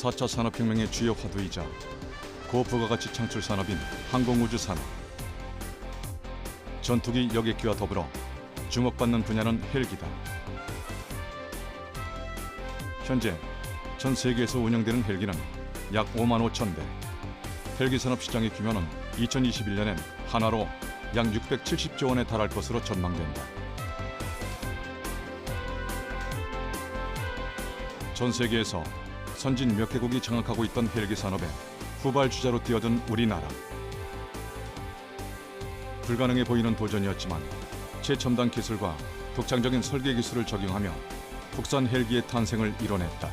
4차 산업혁명의 주요 화두이자 고부가가치 창출 산업인 항공우주 산업. 전투기 여객기와 더불어 주목받는 분야는 헬기다. 현재 전 세계에서 운영되는 헬기는 약 5만 5천 대. 헬기 산업 시장의 규모는 2021년엔 하나로 약 670조 원에 달할 것으로 전망된다. 전 세계에서 선진 몇 개국이 장악하고 있던 헬기 산업에 후발주자로 뛰어든 우리나라. 불가능해 보이는 도전이었지만 최첨단 기술과 독창적인 설계 기술을 적용하며 국산 헬기의 탄생을 이뤄냈다.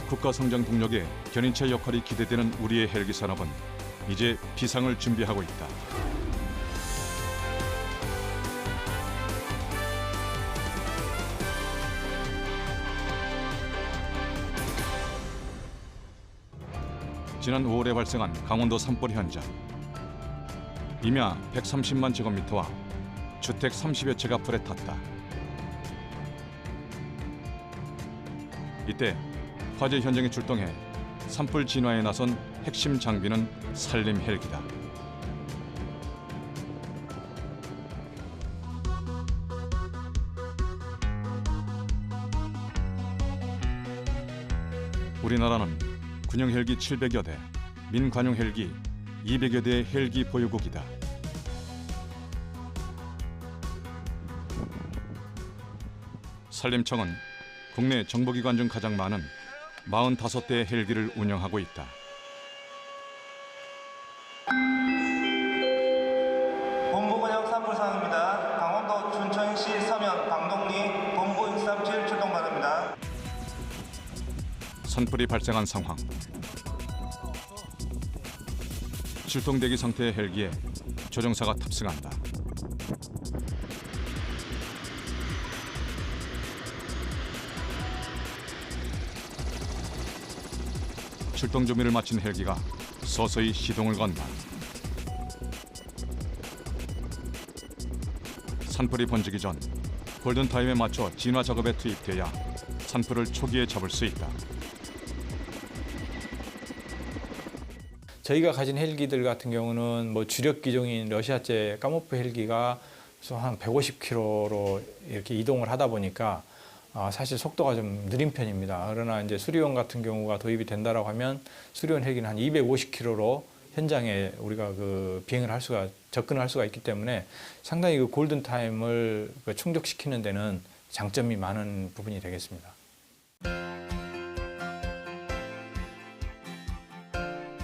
국가 성장 동력의 견인차 역할이 기대되는 우리의 헬기 산업은 이제 비상을 준비하고 있다. 지난 5월에 발생한 강원도 산불 현장. 임야 130만 제곱미터와 주택 30여 채가 불에 탔다. 이때 화재 현장에 출동해 산불 진화에 나선 핵심 장비는 산림 헬기다. 우리나라는 군용 헬기 700여 대, 민관용 헬기 200여 대의 헬기 보유국이다. 산림청은 국내 정보기관 중 가장 많은 45대의 헬기를 운영하고 있다. 본부 근영 산불 상황입니다. 강원도 춘천시 서면 방동리 본부 137 출동 바랍니다. 산불이 발생한 상황. 출동 대기 상태의 헬기에 조종사가 탑승한다. 출동 준비를 마친 헬기가 서서히 시동을 건다. 산불이 번지기 전 골든타임에 맞춰 진화 작업에 투입돼야 산불을 초기에 잡을 수 있다. 저희가 가진 헬기들 같은 경우는 뭐 주력 기종인 러시아제 까모프 헬기가 한 150km로 이렇게 이동을 하다 보니까 사실 속도가 좀 느린 편입니다. 그러나 이제 수리온 같은 경우가 도입이 된다라고 하면 수리온 헬기는 한 250km로 현장에 우리가 비행을 할 수가 접근을 할 수가 있기 때문에 상당히 골든 타임을 충족시키는 데는 장점이 많은 부분이 되겠습니다.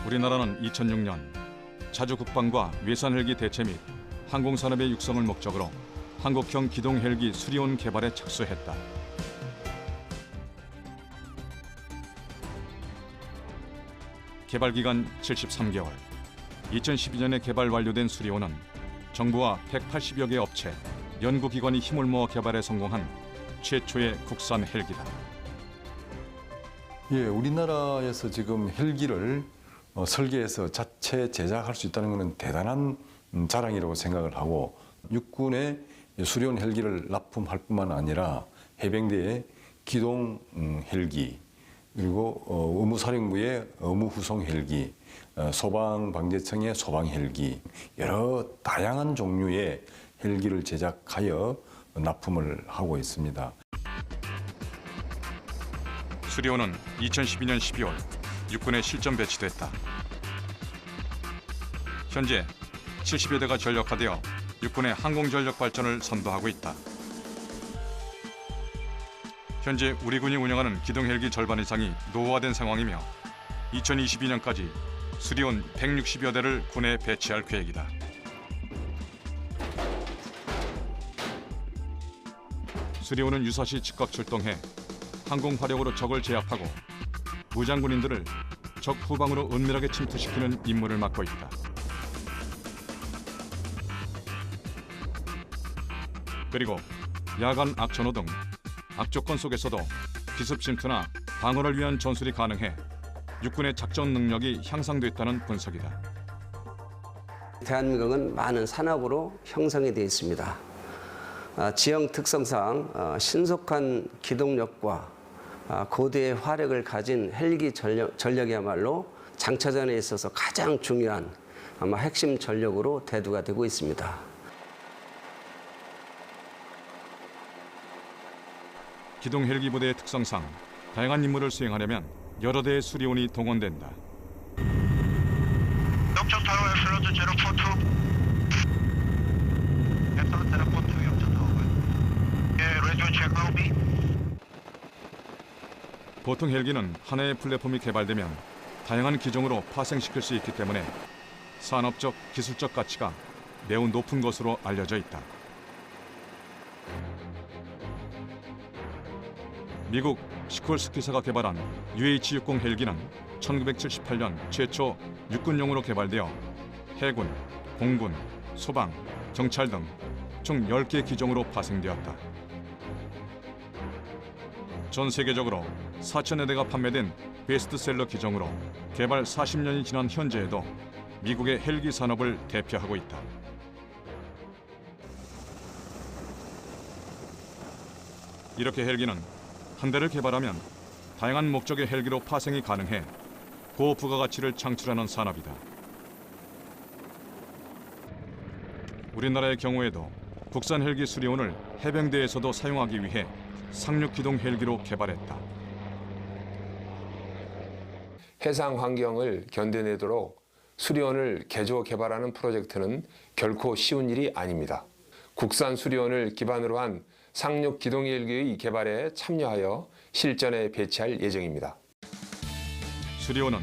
우리나라는 2006년 자주 국방과 외산 헬기 대체 및 항공산업의 육성을 목적으로 한국형 기동 헬기 수리온 개발에 착수했다. 개발 기간 73개월. 2012년에 개발 완료된 수리온은 정부와 180여 개 업체, 연구기관이 힘을 모아 개발에 성공한 최초의 국산 헬기다. 예, 우리나라에서 지금 헬기를 설계해서 자체 제작할 수 있다는 것은 대단한 자랑이라고 생각을 하고, 육군의 수리온 헬기를 납품할 뿐만 아니라 해병대의 기동 헬기, 그리고 의무사령부의 의무후송 헬기, 소방방재청의 소방 헬기, 여러 다양한 종류의 헬기를 제작하여 납품을 하고 있습니다. 수리온은 2012년 12월 육군에 실전 배치됐다. 현재 70여 대가 전력화되어 육군의 항공전력 발전을 선도하고 있다. 현재 우리 군이 운영하는 기동 헬기 절반 이상이 노후화된 상황이며 2022년까지 수리온 160여 대를 군에 배치할 계획이다. 수리온은 유사시 즉각 출동해 항공 화력으로 적을 제압하고 무장군인들을 적 후방으로 은밀하게 침투시키는 임무를 맡고 있다. 그리고 야간 악천후 등 악조건 속에서도 기습 침투나 방어를 위한 전술이 가능해 육군의 작전 능력이 향상됐다는 분석이다. 대한민국은 많은 산업으로 형성이 되어 있습니다. 지형 특성상 신속한 기동력과 고대의 화력을 가진 헬기 전력이야말로 장차전에 있어서 가장 중요한 아마 핵심 전력으로 대두가 되고 있습니다. 기동 헬기 부대의 특성상 다양한 임무를 수행하려면 여러 대의 수리온이 동원된다. 역전 타워 엑셀런트 042 엑셀런트 042 역전 타워 레디오 체크아웃. 보통 헬기는 하나의 플랫폼이 개발되면 다양한 기종으로 파생시킬 수 있기 때문에 산업적, 기술적 가치가 매우 높은 것으로 알려져 있다. 미국 시콜스키사가 개발한 UH-60 헬기는 1978년 최초 육군용으로 개발되어 해군, 공군, 소방, 경찰 등 총 10개 기종으로 파생되었다. 전 세계적으로 4천여 대가 판매된 베스트셀러 기종으로 개발 40년이 지난 현재에도 미국의 헬기 산업을 대표하고 있다. 이렇게 헬기는 한 대를 개발하면 다양한 목적의 헬기로 파생이 가능해 고부가가치를 창출하는 산업이다. 우리나라의 경우에도 국산 헬기 수리온을 해병대에서도 사용하기 위해 상륙기동 헬기로 개발했다. 해상 환경을 견뎌내도록 수리온을 개조 개발하는 프로젝트는 결코 쉬운 일이 아닙니다. 국산 수리온을 기반으로 한 상륙 기동 헬기의 개발에 참여하여 실전에 배치할 예정입니다. 수리온은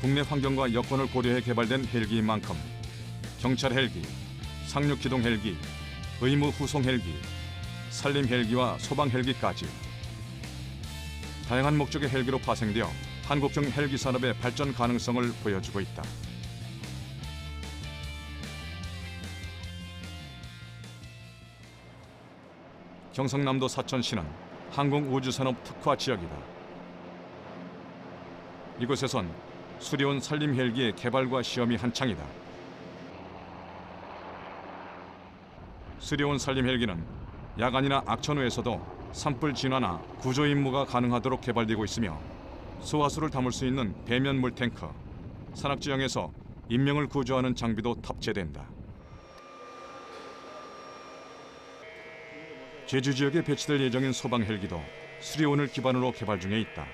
국내 환경과 여건을 고려해 개발된 헬기인 만큼 경찰 헬기, 상륙 기동 헬기, 의무 후송 헬기, 산림 헬기와 소방 헬기까지 다양한 목적의 헬기로 파생되어 한국형 헬기 산업의 발전 가능성을 보여주고 있다. 경상남도 사천시는 항공우주산업 특화 지역이다. 이곳에선 수리온 산림 헬기의 개발과 시험이 한창이다. 수리온 산림 헬기는 야간이나 악천 후에서도 산불 진화나 구조 임무가 가능하도록 개발되고 있으며 소화수를 담을 수 있는 배면 물탱크, 산악지형에서 인명을 구조하는 장비도 탑재된다. 제주 지역에 배치될 예정인 소방 헬기도 수리온을 기반으로 개발 중에 있다.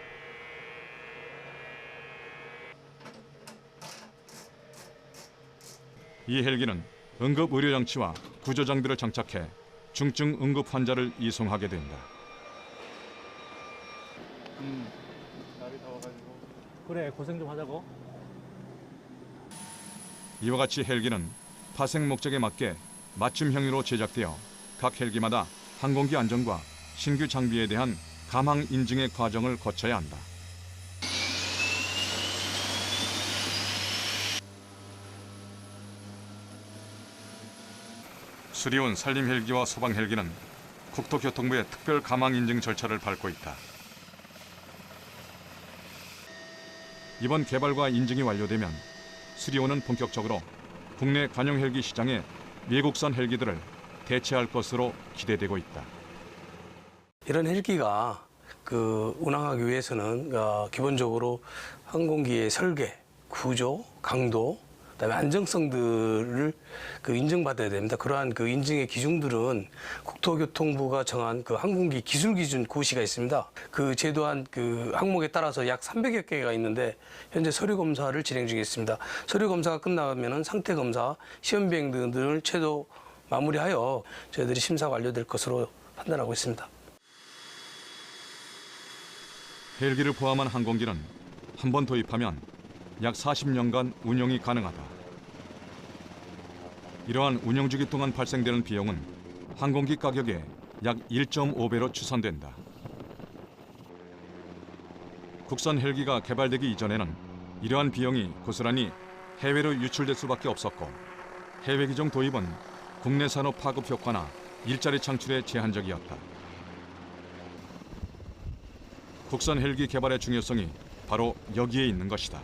이 헬기는 응급 의료 장치와 구조 장비를 장착해 중증 응급 환자를 이송하게 된다. 날이 더워가지고 그래 고생 좀 하자고. 이와 같이 헬기는 파생 목적에 맞게 맞춤형으로 제작되어 각 헬기마다 항공기 안전과 신규 장비에 대한 감항 인증의 과정을 거쳐야 한다. 수리온 산림 헬기와 소방 헬기는 국토교통부의 특별 감항 인증 절차를 밟고 있다. 이번 개발과 인증이 완료되면 수리온은 본격적으로 국내 관용 헬기 시장에 미국산 헬기들을 대체할 것으로 기대되고 있다. 이런 헬기가 운항하기 위해서는 기본적으로 항공기의 설계, 구조, 강도, 그다음에 안정성들을 인증받아야 됩니다. 그러한 인증의 기준들은 국토교통부가 정한 항공기 기술 기준 고시가 있습니다. 제도한 항목에 따라서 약 300여 개가 있는데 현재 서류 검사를 진행 중에 있습니다. 서류 검사가 끝나면은 상태 검사, 시험 비행 등을 최소 마무리하여 저희들이 심사가 완료될 것으로 판단하고 있습니다. 헬기를 포함한 항공기는 한 번 도입하면 약 40년간 운용이 가능하다. 이러한 운용주기 동안 발생되는 비용은 항공기 가격의 약 1.5배로 추산된다. 국산 헬기가 개발되기 이전에는 이러한 비용이 고스란히 해외로 유출될 수밖에 없었고 해외 기종 도입은 국내 산업 파급 효과나 일자리 창출에 제한적이었다. 국산 헬기 개발의 중요성이 바로 여기에 있는 것이다.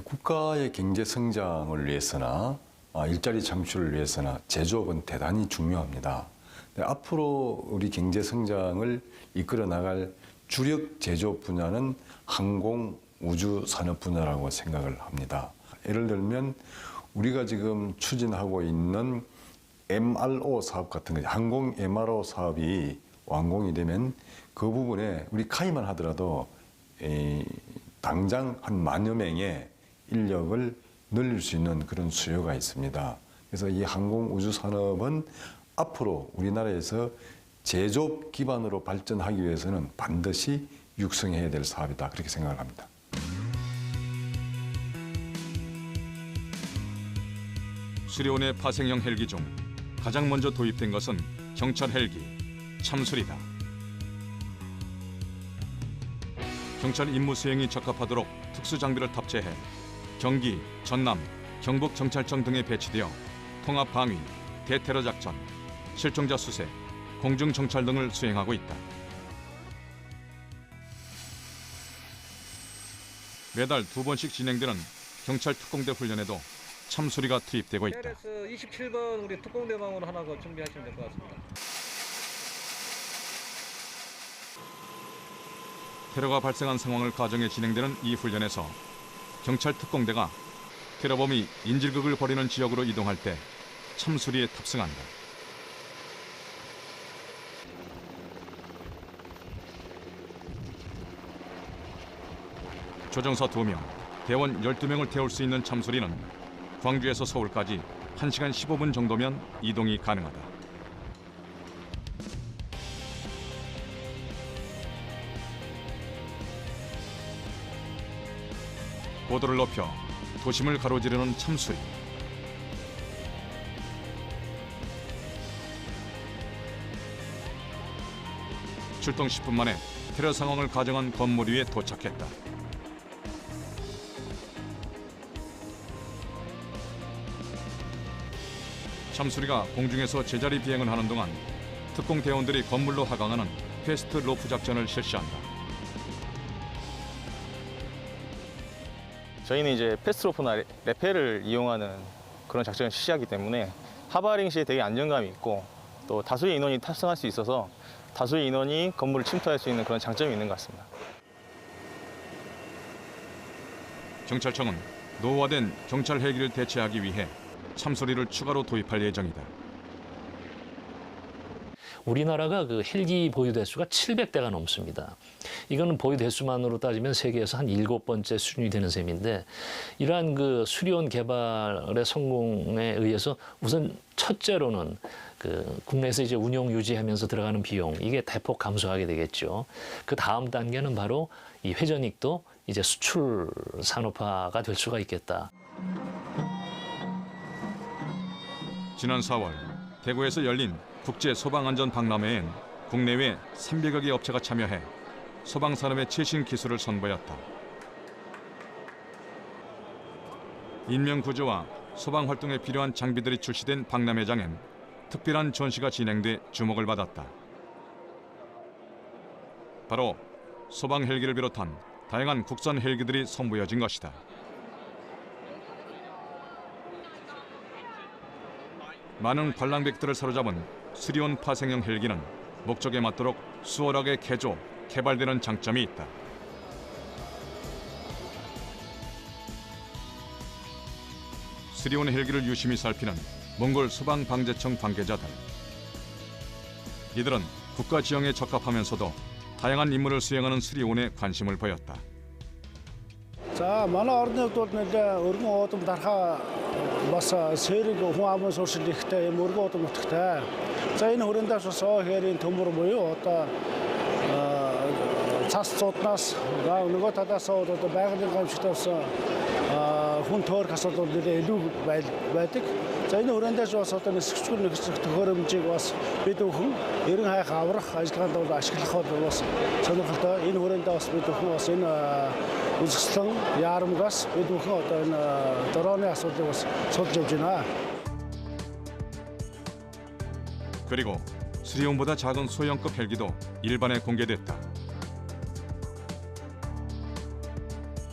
국가의 경제 성장을 위해서나 일자리 창출을 위해서나 제조업은 대단히 중요합니다. 네, 앞으로 우리 경제 성장을 이끌어 나갈 주력 제조 분야는 항공 우주 산업 분야라고 생각을 합니다. 예를 들면 우리가 지금 추진하고 있는 MRO 사업 같은 거, 항공 MRO 사업이 완공이 되면 그 부분에 우리 카이만 하더라도 당장 한 10,000여 명의 인력을 늘릴 수 있는 그런 수요가 있습니다. 그래서 이 항공 우주 산업은 앞으로 우리나라에서 제조업 기반으로 발전하기 위해서는 반드시 육성해야 될 사업이다, 그렇게 생각을 합니다. 수리온의 파생형 헬기 중 가장 먼저 도입된 것은 경찰 헬기 참수리다. 경찰 임무 수행이 적합하도록 특수 장비를 탑재해 경기, 전남, 경북 경찰청 등에 배치되어 통합 방위, 대테러 작전, 실종자 수색, 공중 정찰 등을 수행하고 있다. 매달 2번씩 진행되는 경찰 특공대 훈련에도 참수리가 투입되고 있다. KRS 27번 우리 특공대방으로 하나 더 준비하시면 될 것 같습니다. 테러가 발생한 상황을 가정해 진행되는 이 훈련에서 경찰 특공대가 테러범이 인질극을 벌이는 지역으로 이동할 때 참수리에 탑승한다. 조종사 2명, 대원 12명을 태울 수 있는 참수리는 광주에서 서울까지 1시간 15분 정도면 이동이 가능하다. 고도를 높여 도심을 가로지르는 참수리. 출동 10분 만에 테러 상황을 가정한 건물 위에 도착했다. 참수리가 공중에서 제자리 비행을 하는 동안 특공 대원들이 건물로 하강하는 패스트 로프 작전을 실시한다. 저희는 이제 패스트로프나 레펠을 이용하는 그런 작전을 실시하기 때문에 하바링 시에 되게 안정감이 있고 또 다수의 인원이 탑승할 수 있어서 다수의 인원이 건물을 침투할 수 있는 그런 장점이 있는 것 같습니다. 경찰청은 노후화된 경찰 헬기를 대체하기 위해 참수리를 추가로 도입할 예정이다. 우리나라가 그 헬기 보유 대수가 700대가 넘습니다. 이거는 보유 대수만으로 따지면 세계에서 한 7번째 수준이 되는 셈인데 이러한 그 수리온 개발의 성공에 의해서 우선 첫째로는 그 국내에서 이제 운용 유지하면서 들어가는 비용 이게 대폭 감소하게 되겠죠. 그 다음 단계는 바로 이 회전익도 이제 수출 산업화가 될 수가 있겠다. 지난 4월 대구에서 열린 국제소방안전박람회엔 국내외 300여 개 업체가 참여해 소방산업의 최신 기술을 선보였다. 인명구조와 소방활동에 필요한 장비들이 출시된 박람회장엔 특별한 전시가 진행돼 주목을 받았다. 바로 소방 헬기를 비롯한 다양한 국산 헬기들이 선보여진 것이다. 많은 관람객들을 사로잡은 수리온 파생형 헬기는 목적에 맞도록 수월하게 개조, 개발되는 장점이 있다. 수리온 헬기를 유심히 살피는 몽골 소방방재청 관계자들. 이들은 국가 지형에 적합하면서도 다양한 임무를 수행하는 수리온에 관심을 보였다. За манай орны хувьд нэлээ өргөн уудам дарахаа бас сэрэг хүн амын сууршил ихтэй юм өргөн уудам утгатай. За энэ хүрээндээс бас хээрийн төмөр буюу одоо цас цууднаас нөгөө талаас одоо байгалийн гамшигтай бас хүн тойрох асуудал нэлээ илүү байдаг. За энэ хүрээндээс бас одоо нисгчгүй нэгсэх төхөөрөмжийг бас бид бүхэн ерөн хайх аврах ажиллагаанд бол ашиглах бас сонирхолтой. Энэ хүрээндээ бас бид бүхэн бас энэ үзэсгэлэн яарамгаас бид бүхэн одоо энэ дроны асуудлыг бас судалж явж байна. 그리고 수리온보다 작은 소형급 헬기도 일반에 공개됐다.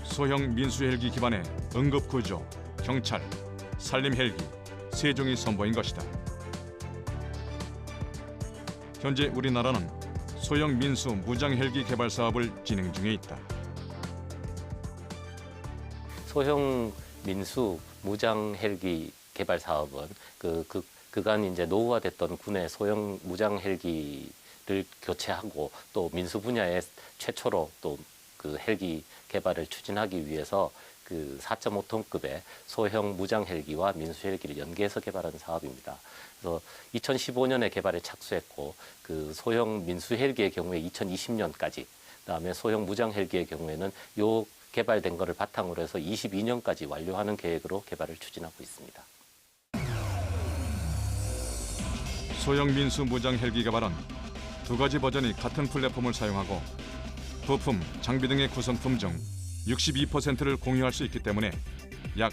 소형 민수 헬기 기반의 응급구조, 경찰, 산림 헬기 세 종이 선보인 것이다. 현재 우리나라는 소형 민수 무장 헬기 개발 사업을 진행 중에 있다. 소형 민수 무장 헬기 개발 사업은 그간 이제 노후화됐던 군의 소형 무장 헬기를 교체하고 또 민수 분야에 최초로 또 그 헬기 개발을 추진하기 위해서 그 4.5톤급의 소형 무장 헬기와 민수 헬기를 연계해서 개발한 사업입니다. 그래서 2015년에 개발에 착수했고 그 소형 민수 헬기의 경우에 2020년까지, 그다음에 소형 무장 헬기의 경우에는 요 개발된 거를 바탕으로 해서 22년까지 완료하는 계획으로 개발을 추진하고 있습니다. 소형 민수 무장 헬기 개발은 두 가지 버전이 같은 플랫폼을 사용하고 부품, 장비 등의 구성품 중 62%를 공유할 수 있기 때문에 약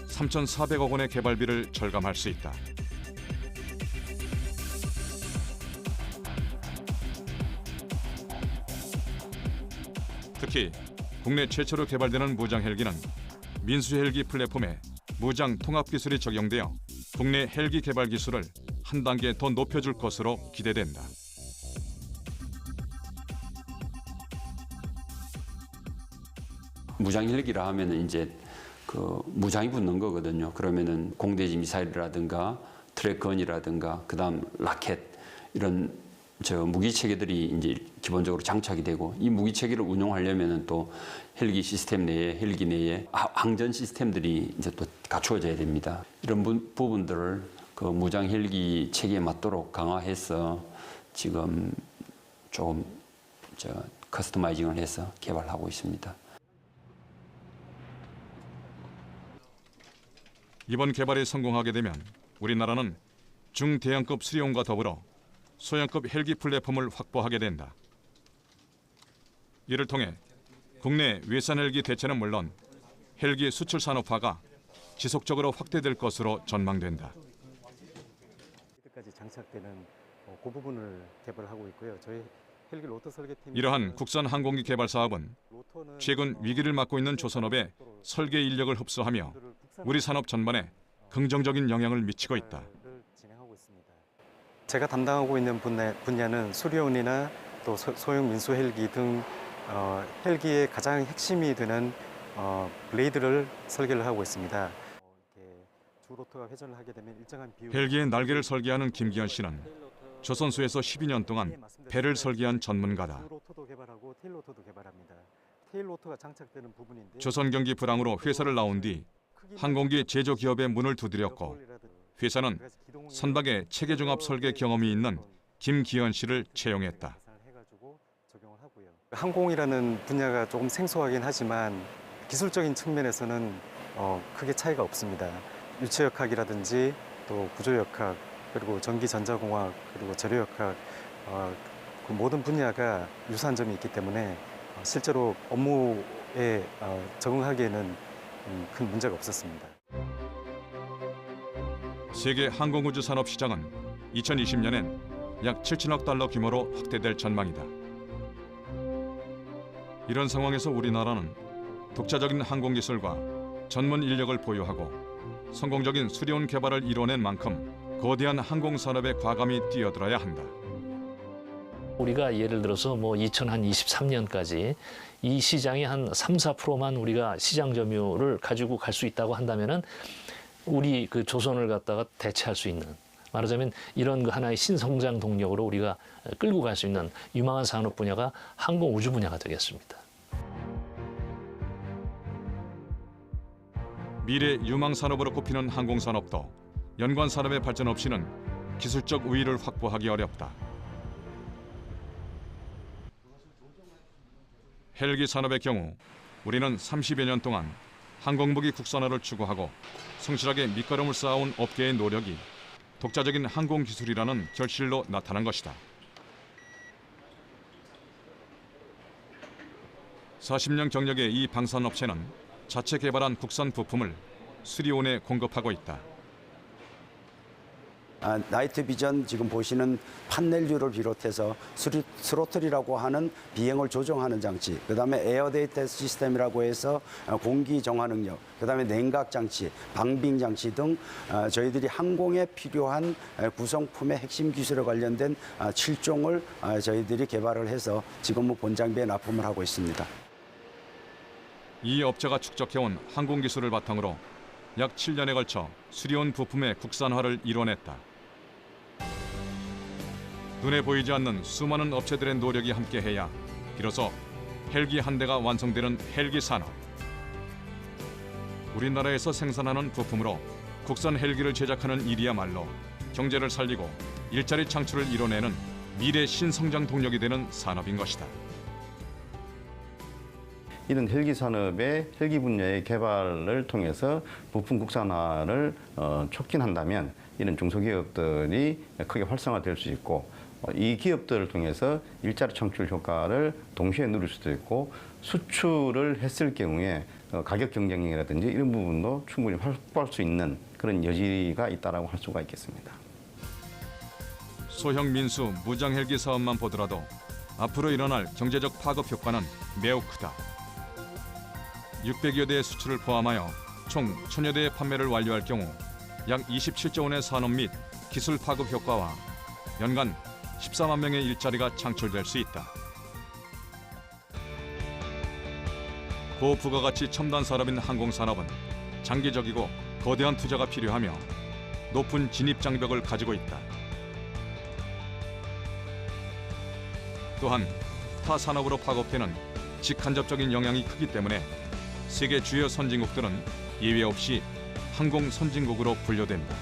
3,400억 원의 개발비를 절감할 수 있다. 특히 국내 최초로 개발되는 무장 헬기는 민수 헬기 플랫폼에 무장 통합 기술이 적용되어 국내 헬기 개발 기술을 한 단계 더 높여줄 것으로 기대된다. 무장 헬기라 하면은 이제 그 무장이 붙는 거거든요. 그러면은 공대지 미사일이라든가 트랙건이라든가 그다음 라켓 이런 무기 체계들이 이제 기본적으로 장착이 되고, 이 무기 체계를 운용하려면은 또 헬기 시스템 내에, 헬기 내에 항전 시스템들이 이제 또 갖추어져야 됩니다. 이런 부분들을 그 무장 헬기 체계에 맞도록 강화해서 지금 조금 커스터마이징을 해서 개발하고 있습니다. 이번 개발이 성공하게 되면 우리나라는 중대형급 수리용과 더불어 소형급 헬기 플랫폼을 확보하게 된다. 이를 통해 국내 외산 헬기 대체는 물론 헬기 수출 산업화가 지속적으로 확대될 것으로 전망된다. 까지 장착되는 그 부분을 개발하고 있고요. 저희 헬기 로터 설계팀 이러한 국산 항공기 개발 사업은 최근 위기를 맞고 있는 조선업의 설계 인력을 흡수하며 우리 산업 전반에 긍정적인 영향을 미치고 있다. 제가 담당하고 있는 분야는 수리온이나 또 소형 민수 헬기 등 헬기의 가장 핵심이 되는 블레이드를 설계를 하고 있습니다. 주 로터가 회전을 하게 되면 일정한 비율. 헬기의 날개를 설계하는 김기현 씨는 조선소에서 12년 동안 배를 설계한 전문가다. 주 로터도 개발하고 테일 로터도 개발합니다. 테일 로터가 장착되는 부분인데. 조선 경기 불황으로 회사를 나온 뒤 항공기 제조 기업의 문을 두드렸고, 회사는 선박의 체계 종합 설계 경험이 있는 김기현 씨를 채용했다. 항공이라는 분야가 조금 생소하긴 하지만 기술적인 측면에서는 크게 차이가 없습니다. 유체역학이라든지 또 구조역학, 그리고 전기 전자공학, 그리고 재료역학, 그 모든 분야가 유사한 점이 있기 때문에 실제로 업무에 적응하기에는 큰 문제가 없었습니다. 세계 항공우주 산업 시장은 2020년엔 약 7천억 달러 규모로 확대될 전망이다. 이런 상황에서 우리나라는 독자적인 항공기술과 전문 인력을 보유하고 성공적인 수리온 개발을 이뤄낸 만큼 거대한 항공산업에 과감히 뛰어들어야 한다. 우리가 예를 들어서 뭐 2023년까지 이 시장의 한 3~4%만 우리가 시장 점유율을 가지고 갈 수 있다고 한다면은 우리 그 조선을 갖다가 대체할 수 있는, 말하자면 이런 그 하나의 신성장 동력으로 우리가 끌고 갈 수 있는 유망한 산업 분야가 항공 우주 분야가 되겠습니다. 미래 유망 산업으로 꼽히는 항공산업도 연관 산업의 발전 없이는 기술적 우위를 확보하기 어렵다. 헬기 산업의 경우 우리는 30여 년 동안 항공무기 국산화를 추구하고 성실하게 밑거름을 쌓아온 업계의 노력이 독자적인 항공기술이라는 결실로 나타난 것이다. 40년 경력의 이 방산업체는 자체 개발한 국산 부품을 수리온에 공급하고 있다. 나이트 비전 지금 보시는 판넬류를 비롯해서 스로틀이라고 하는 비행을 조정하는 장치, 그다음에 에어 데이터 시스템이라고 해서 공기 정화 능력, 그다음에 냉각 장치, 방빙 장치 등 저희들이 항공에 필요한 구성품의 핵심 기술에 관련된 7종을 저희들이 개발을 해서 지금은 본 장비에 납품을 하고 있습니다. 이 업체가 축적해온 항공 기술을 바탕으로 약 7년에 걸쳐 수리온 부품의 국산화를 이뤄냈다. 눈에 보이지 않는 수많은 업체들의 노력이 함께해야 비로소 헬기 한 대가 완성되는 헬기 산업. 우리나라에서 생산하는 부품으로 국산 헬기를 제작하는 일이야말로 경제를 살리고 일자리 창출을 이뤄내는 미래 신성장 동력이 되는 산업인 것이다. 이런 헬기 산업의 헬기 분야의 개발을 통해서 부품 국산화를 촉진한다면 이런 중소기업들이 크게 활성화될 수 있고, 이 기업들을 통해서 일자리 창출 효과를 동시에 누릴 수도 있고, 수출을 했을 경우에 가격 경쟁력이라든지 이런 부분도 충분히 확보할 수 있는 그런 여지가 있다라고 할 수가 있겠습니다. 소형 민수 무장 헬기 사업만 보더라도 앞으로 일어날 경제적 파급 효과는 매우 크다. 600여 대의 수출을 포함하여 총 1000여 대의 판매를 완료할 경우 약 27조 원의 산업 및 기술 파급 효과와 연간 14만 명의 일자리가 창출될 수 있다. 고부가가치 첨단 산업인 항공산업은 장기적이고 거대한 투자가 필요하며 높은 진입 장벽을 가지고 있다. 또한 타 산업으로 파급되는 직간접적인 영향이 크기 때문에 세계 주요 선진국들은 예외 없이 항공 선진국으로 분류된다.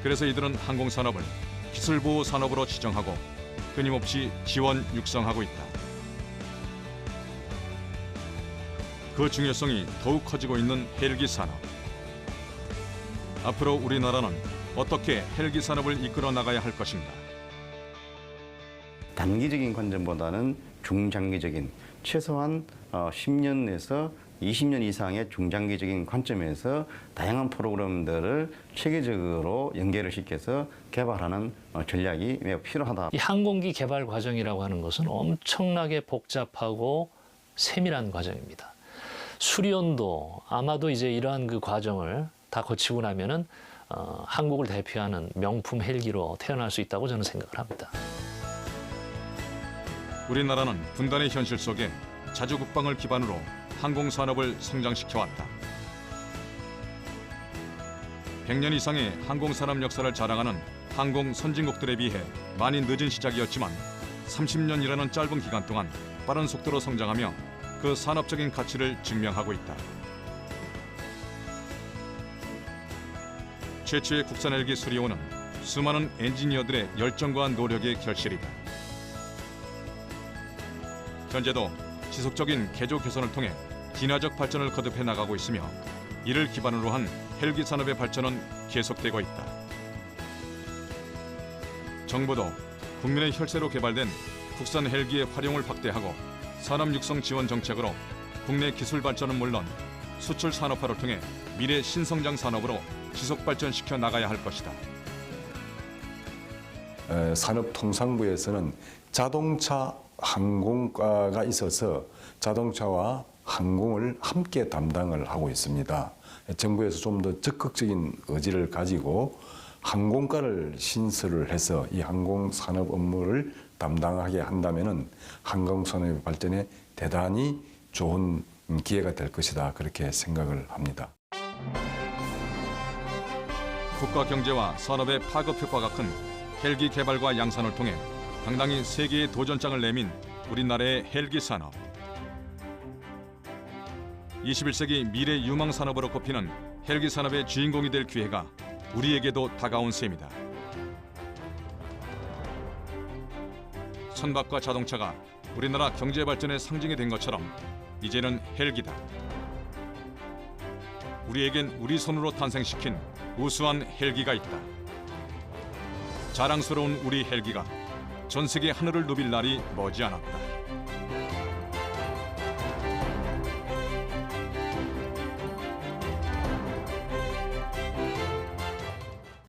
그래서 이들은 항공산업을 기술보호 산업으로 지정하고 끊임없이 지원 육성하고 있다. 그 중요성이 더욱 커지고 있는 헬기 산업. 앞으로 우리나라는 어떻게 헬기 산업을 이끌어 나가야 할 것인가? 단기적인 관점보다는 중장기적인, 최소한 10년에서 20년 이상의 중장기적인 관점에서 다양한 프로그램들을 체계적으로 연계를 시켜서 개발하는 전략이 매우 필요하다. 이 항공기 개발 과정이라고 하는 것은 엄청나게 복잡하고 세밀한 과정입니다. 수리온도 아마도 이제 이러한 그 과정을 다 거치고 나면은 한국을 대표하는 명품 헬기로 태어날 수 있다고 저는 생각을 합니다. 우리나라는 분단의 현실 속에 자주국방을 기반으로 항공산업을 성장시켜왔다. 100년 이상의 항공산업 역사를 자랑하는 항공 선진국들에 비해 많이 늦은 시작이었지만 30년이라는 짧은 기간 동안 빠른 속도로 성장하며 그 산업적인 가치를 증명하고 있다. 최초의 국산 헬기 수리온은 수많은 엔지니어들의 열정과 노력의 결실이다. 현재도 지속적인 개조 개선을 통해 진화적 발전을 거듭해 나가고 있으며 이를 기반으로 한 헬기 산업의 발전은 계속되고 있다. 정부도 국민의 혈세로 개발된 국산 헬기의 활용을 확대하고 산업 육성 지원 정책으로 국내 기술 발전은 물론 수출 산업화를 통해 미래 신성장 산업으로 지속 발전시켜 나가야 할 것이다. 산업통상부에서는 자동차 항공과가 있어서 자동차와 항공을 함께 담당을 하고 있습니다. 정부에서 좀 더 적극적인 의지를 가지고 항공과를 신설을 해서 이 항공산업 업무를 담당하게 한다면 항공산업의 발전에 대단히 좋은 기회가 될 것이다, 그렇게 생각을 합니다. 국가 경제와 산업의 파급 효과가 큰 헬기 개발과 양산을 통해 당당히 세계의 도전장을 내민 우리나라의 헬기 산업. 21세기 미래 유망 산업으로 꼽히는 헬기 산업의 주인공이 될 기회가 우리에게도 다가온 셈이다. 선박과 자동차가 우리나라 경제 발전의 상징이 된 것처럼 이제는 헬기다. 우리에겐 우리 손으로 탄생시킨 우수한 헬기가 있다. 자랑스러운 우리 헬기가 전 세계 하늘을 누빌 날이 머지않았다.